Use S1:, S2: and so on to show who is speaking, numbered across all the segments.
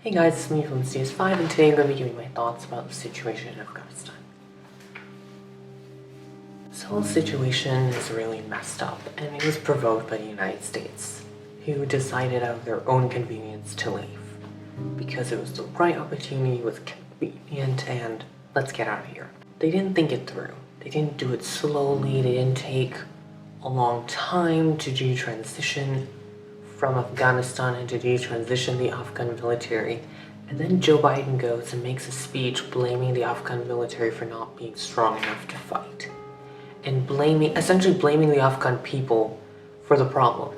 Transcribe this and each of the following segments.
S1: Hey guys, it's me from CS5 and today I'm going to be giving my thoughts about the situation in Afghanistan. This whole situation is really messed up and it was provoked by the United States, who decided out of their own convenience to leave. Because it was the right opportunity, it was convenient, and let's get out of here. They didn't think it through. They didn't do it slowly, they didn't take a long time to detransition from Afghanistan and to detransition the Afghan military. And then Joe Biden goes and makes a speech blaming the Afghan military for not being strong enough to fight. And essentially blaming the Afghan people for the problem.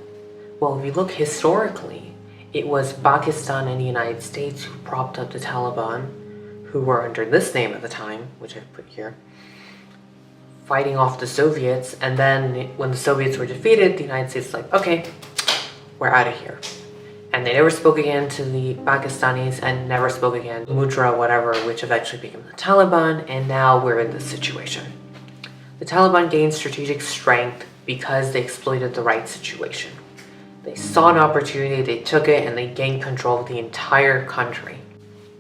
S1: Well, if you look historically, it was Pakistan and the United States who propped up the Taliban, who were under this name at the time, which I've put here, fighting off the Soviets. And then when the Soviets were defeated, the United States was like, okay, we're out of here. And they never spoke again to the Pakistanis and never spoke again to Mudra, whatever, which eventually became the Taliban, and now we're in this situation. The Taliban gained strategic strength because they exploited the right situation. They saw an opportunity, they took it, and they gained control of the entire country.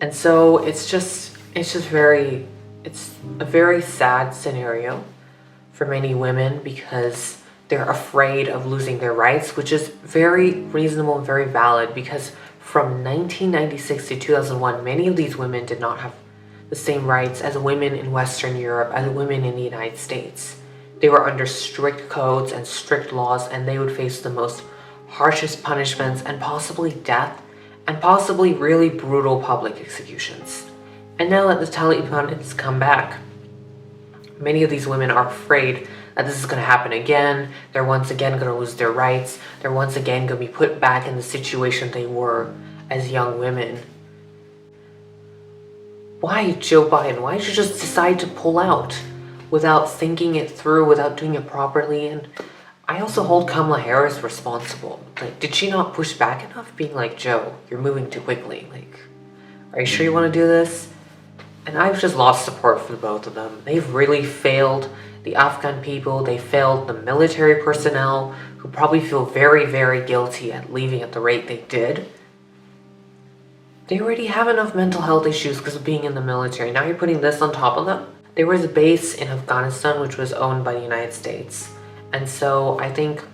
S1: And so it's a very sad scenario for many women because they're afraid of losing their rights, which is very reasonable and very valid because from 1996 to 2001, many of these women did not have the same rights as women in Western Europe, as women in the United States. They were under strict codes and strict laws, and they would face the most harshest punishments and possibly death and possibly really brutal public executions. And now that the Taliban has come back, many of these women are afraid that this is going to happen again. They're once again going to lose their rights. They're once again going to be put back in the situation they were as young women. Why, Joe Biden? Why did you just decide to pull out without thinking it through, without doing it properly? And I also hold Kamala Harris responsible. Like, did she not push back enough? Being like, Joe, you're moving too quickly. Like, are you sure you want to do this? And I've just lost support for both of them. They've really failed the Afghan people. They failed the military personnel who probably feel very, very guilty at leaving at the rate they did. They already have enough mental health issues because of being in the military. Now you're putting this on top of them. There was a base in Afghanistan which was owned by the United States. And so I think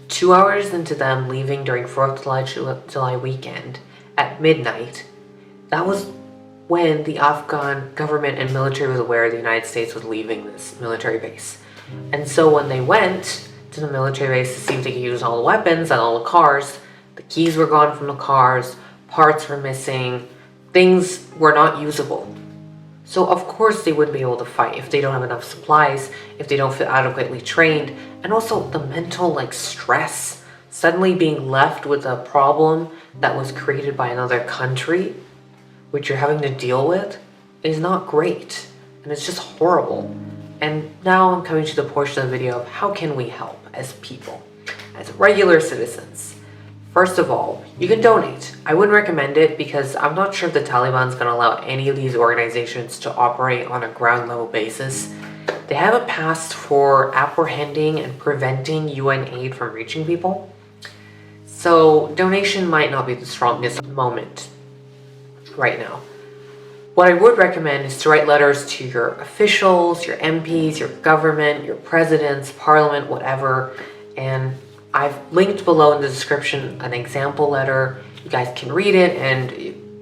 S1: 2 hours into them leaving during 4th of July weekend at midnight, that was when the Afghan government and military was aware the United States was leaving this military base. And so when they went to the military base to see if they could use all the weapons and all the cars, the keys were gone from the cars, parts were missing, things were not usable. So of course they wouldn't be able to fight if they don't have enough supplies, if they don't feel adequately trained, and also the mental stress, suddenly being left with a problem that was created by another country, which you're having to deal with, is not great. And it's just horrible. And now I'm coming to the portion of the video of how can we help as people, as regular citizens. First of all, you can donate. I wouldn't recommend it because I'm not sure if the Taliban's going to allow any of these organizations to operate on a ground level basis. They have a past for apprehending and preventing UN aid from reaching people. So donation might not be the strongest moment right now. What I would recommend is to write letters to your officials, your MPs, your government, your presidents, parliament, whatever. And I've linked below in the description an example letter. You guys can read it, and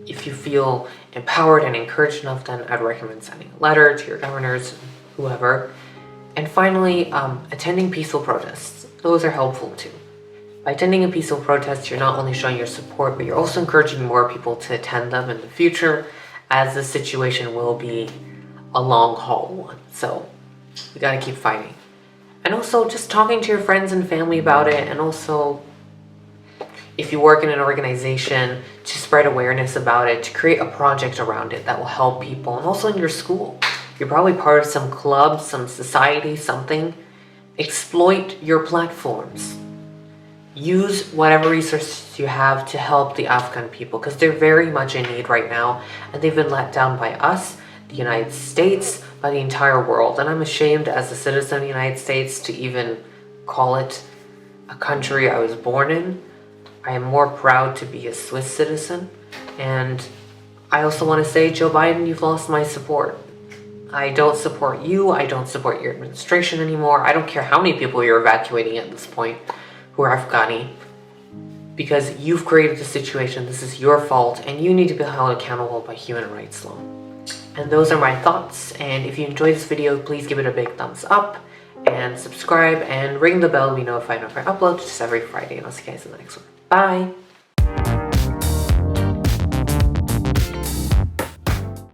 S1: if you feel empowered and encouraged enough, then I'd recommend sending a letter to your governors, whoever. And finally, attending peaceful protests. Those are helpful too. By attending a peaceful protest, you're not only showing your support, but you're also encouraging more people to attend them in the future, as the situation will be a long haul one. So we gotta keep fighting. And also just talking to your friends and family about it, and also if you work in an organization, to spread awareness about it, to create a project around it that will help people. And also in your school, you're probably part of some club, some society, something. Exploit your platforms. Use whatever resources you have to help the Afghan people because they're very much in need right now, and they've been let down by us, the United States, by the entire world. And I'm ashamed as a citizen of the United States to even call it a country I was born in. I am more proud to be a Swiss citizen And I also want to say, Joe Biden, you've lost my support. I don't support you. I don't support your administration anymore. I don't care how many people you're evacuating at this point who are Afghani, because you've created the situation. This is your fault, and you need to be held accountable by human rights law. And those are my thoughts. And if you enjoyed this video, please give it a big thumbs up and subscribe and ring the bell to be notified whenever I upload, just every Friday. And I'll see you guys in the next one. Bye.